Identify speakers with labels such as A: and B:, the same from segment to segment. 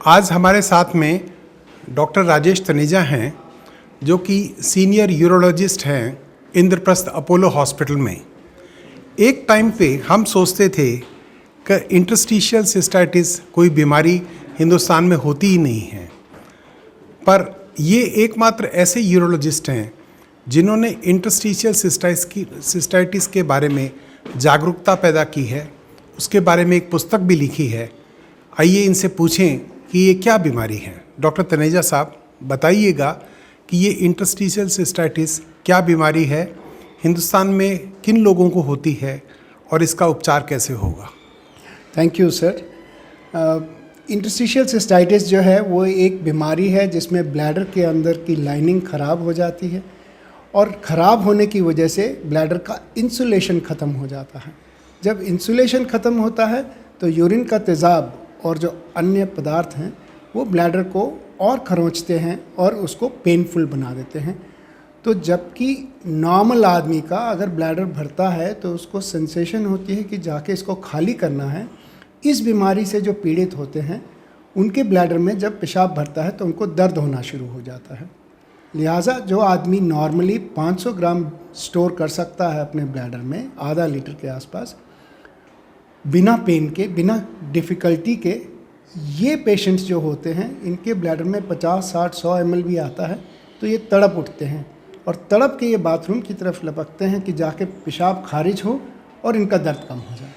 A: आज हमारे साथ में डॉक्टर राजेश तनेजा हैं, जो कि सीनियर यूरोलॉजिस्ट हैं इंद्रप्रस्थ अपोलो हॉस्पिटल में। एक टाइम पे हम सोचते थे कि इंटरस्टिशियल सिस्टाइटिस कोई बीमारी हिंदुस्तान में होती ही नहीं है, पर ये एकमात्र ऐसे यूरोलॉजिस्ट हैं जिन्होंने इंटरस्टिशियल सिस्टाइटिस के बारे में जागरूकता पैदा की है, उसके बारे में एक पुस्तक भी लिखी है। आइए इनसे पूछें कि ये क्या बीमारी है। डॉक्टर तनेजा साहब, बताइएगा कि ये इंटरस्टिशियल सिस्टाइटिस क्या बीमारी है, हिंदुस्तान में किन लोगों को होती है और इसका उपचार कैसे होगा।
B: Thank you sir. Interstitial cystitis जो है वो एक बीमारी है जिसमें ब्लैडर के अंदर की लाइनिंग ख़राब हो जाती है और ख़राब होने की वजह से ब्लैडर का इंसुलेशन ख़त्म हो जाता है। जब इंसुलेशन ख़त्म होता है तो यूरिन का तेज़ाब और जो अन्य पदार्थ हैं वो ब्लैडर को और खरोंचते हैं और उसको पेनफुल बना देते हैं। तो जबकि नॉर्मल आदमी का अगर ब्लैडर भरता है तो उसको सेंसेशन होती है कि जाके इसको खाली करना है। इस बीमारी से जो पीड़ित होते हैं उनके ब्लैडर में जब पेशाब भरता है तो उनको दर्द होना शुरू हो जाता है। लिहाजा जो आदमी नॉर्मली 500 ग्राम स्टोर कर सकता है अपने ब्लैडर में, आधा लीटर के आसपास, बिना पेन के, बिना डिफ़िकल्टी के, ये पेशेंट्स जो होते हैं इनके ब्लैडर में 50, 60, 100 ml भी आता है तो ये तड़प उठते हैं और तड़प के ये बाथरूम की तरफ लपकते हैं कि जाके पेशाब खारिज हो और इनका दर्द कम हो जाए।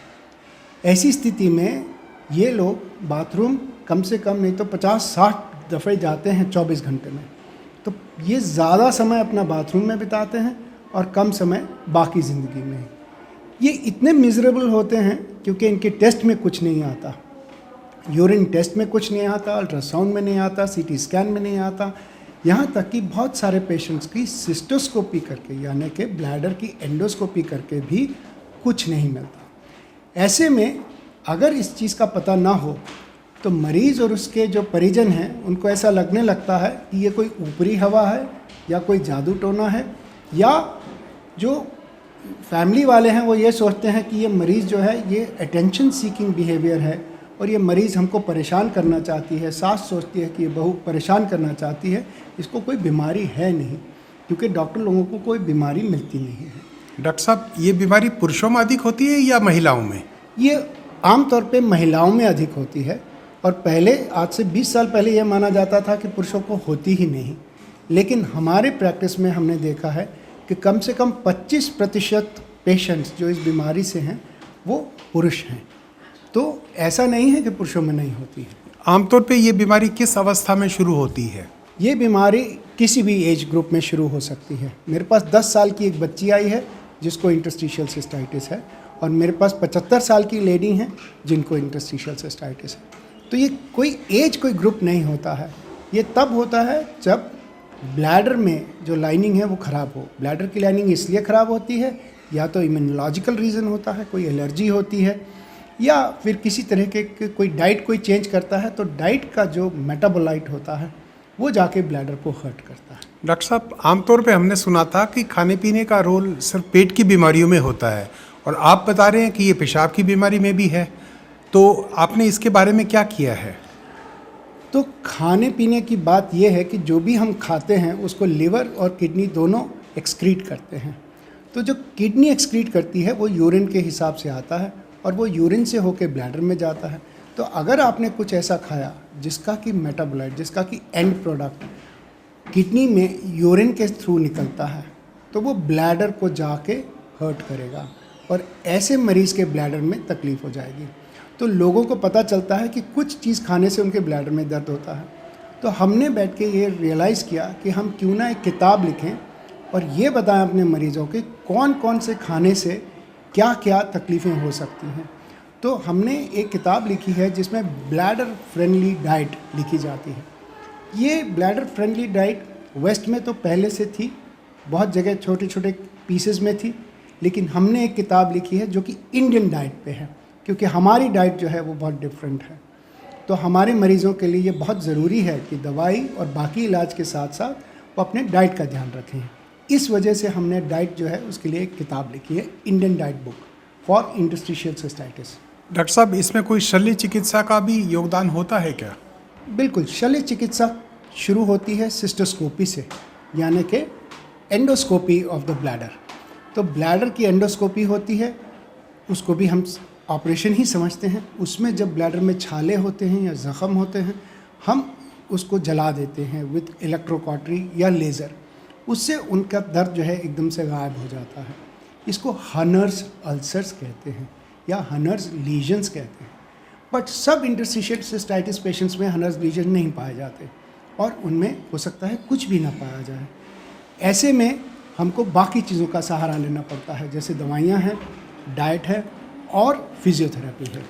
B: ऐसी स्थिति में ये लोग बाथरूम कम से कम नहीं तो 50-60 दफ़े जाते हैं 24 घंटे में। तो ये ज़्यादा समय अपना बाथरूम में बिताते हैं और कम समय बाकी ज़िंदगी में। ये इतने मिजरेबल होते हैं क्योंकि इनके टेस्ट में कुछ नहीं आता, यूरिन टेस्ट में कुछ नहीं आता, अल्ट्रासाउंड में नहीं आता, सीटी स्कैन में नहीं आता, यहाँ तक कि बहुत सारे पेशेंट्स की सिस्टोस्कोपी करके यानी कि ब्लैडर की एंडोस्कोपी करके भी कुछ नहीं मिलता। ऐसे में अगर इस चीज़ का पता ना हो तो मरीज़ और उसके जो परिजन हैं उनको ऐसा लगने लगता है कि ये कोई ऊपरी हवा है या कोई जादू टोना है, या जो फैमिली वाले हैं वो ये सोचते हैं कि ये मरीज़ जो है ये अटेंशन सीकिंग बिहेवियर है और ये मरीज़ हमको परेशान करना चाहती है। सास सोचती है कि ये बहू परेशान करना चाहती है, इसको कोई बीमारी है नहीं, क्योंकि डॉक्टर लोगों को कोई बीमारी मिलती नहीं है।
A: डॉक्टर साहब, ये बीमारी पुरुषों में अधिक होती है या महिलाओं में?
B: ये आमतौर पे महिलाओं में अधिक होती है और पहले, आज से 20 साल पहले ये माना जाता था कि पुरुषों को होती ही नहीं, लेकिन हमारे प्रैक्टिस में हमने देखा है कि कम से कम 25% पेशेंट्स जो इस बीमारी से हैं वो पुरुष हैं। तो ऐसा नहीं है कि पुरुषों में नहीं होती है।
A: आमतौर पे ये बीमारी किस अवस्था में शुरू होती है?
B: ये बीमारी किसी भी एज ग्रुप में शुरू हो सकती है। मेरे पास 10 साल की एक बच्ची आई है जिसको इंटरस्टिशियल सिस्टाइटिस है और मेरे पास 75 साल की लेडी हैं जिनको इंटरस्टिशियल सिस्टाइटिस है। तो ये कोई एज, कोई ग्रुप नहीं होता है। ये तब होता है जब ब्लैडर में जो लाइनिंग है वो ख़राब हो। ब्लैडर की लाइनिंग इसलिए ख़राब होती है या तो इम्यूनोलॉजिकल रीज़न होता है, कोई एलर्जी होती है, या फिर किसी तरह के कोई डाइट कोई चेंज करता है तो डाइट का जो मेटाबोलाइट होता है वो जाके ब्लैडर को हर्ट करता है।
A: डॉक्टर साहब, आमतौर पे हमने सुना था कि खाने पीने का रोल सिर्फ पेट की बीमारियों में होता है और आप बता रहे हैं कि ये पेशाब की बीमारी में भी है, तो आपने इसके बारे में क्या किया है?
B: तो खाने पीने की बात यह है कि जो भी हम खाते हैं उसको लिवर और किडनी दोनों एक्सक्रीट करते हैं। तो जो किडनी एक्सक्रीट करती है वो यूरिन के हिसाब से आता है और वो यूरिन से होके ब्लैडर में जाता है। तो अगर आपने कुछ ऐसा खाया जिसका कि मेटाबोलाइट, जिसका कि एंड प्रोडक्ट किडनी में यूरिन के थ्रू निकलता है तो वो ब्लैडर को जाके हर्ट करेगा और ऐसे मरीज़ के ब्लैडर में तकलीफ़ हो जाएगी। तो लोगों को पता चलता है कि कुछ चीज़ खाने से उनके ब्लैडर में दर्द होता है। तो हमने बैठ के ये रियलाइज़ किया कि हम क्यों ना एक किताब लिखें और ये बताएं अपने मरीज़ों के कौन कौन से खाने से क्या क्या तकलीफ़ें हो सकती हैं। तो हमने एक किताब लिखी है जिसमें ब्लैडर फ्रेंडली डाइट लिखी जाती है। ये ब्लैडर फ्रेंडली डाइट वेस्ट में तो पहले से थी, बहुत जगह छोटे छोटे पीसेस में थी, लेकिन हमने एक किताब लिखी है जो कि इंडियन डाइट पे है, क्योंकि हमारी डाइट जो है वो बहुत डिफरेंट है। तो हमारे मरीज़ों के लिए ये बहुत ज़रूरी है कि दवाई और बाकी इलाज के साथ साथ वो अपने डाइट का ध्यान रखें। इस वजह से हमने डाइट जो है उसके लिए एक किताब लिखी है, Indian diet book for interstitial cystitis.
A: Doctor साहब, इसमें कोई शल्य चिकित्सा का भी योगदान होता है क्या?
B: बिल्कुल, शल्य चिकित्सा शुरू होती है सिस्टोस्कोपी से, यानी कि एंडोस्कोपी ऑफ द ब्लैडर। तो ब्लैडर की एंडोस्कोपी होती है, उसको भी हम ऑपरेशन ही समझते हैं। उसमें जब ब्लैडर में छाले होते हैं या ज़ख़म होते हैं, हम उसको जला देते हैं विद इलेक्ट्रोकॉटरी या लेज़र। उससे उनका दर्द जो है एकदम से गायब हो जाता है। इसको हनर्स अल्सर्स कहते हैं या हनर्स लीजन्स कहते हैं। बट सब इंटरस्टिशियल सिस्टाइटिस पेशेंट्स में हनर्स लीजन नहीं पाए जाते और उनमें हो सकता है कुछ भी ना पाया जाए। ऐसे में हमको बाकी चीज़ों का सहारा लेना पड़ता है, जैसे दवाइयाँ हैं, डाइट है और फिजियोथेरेपी है।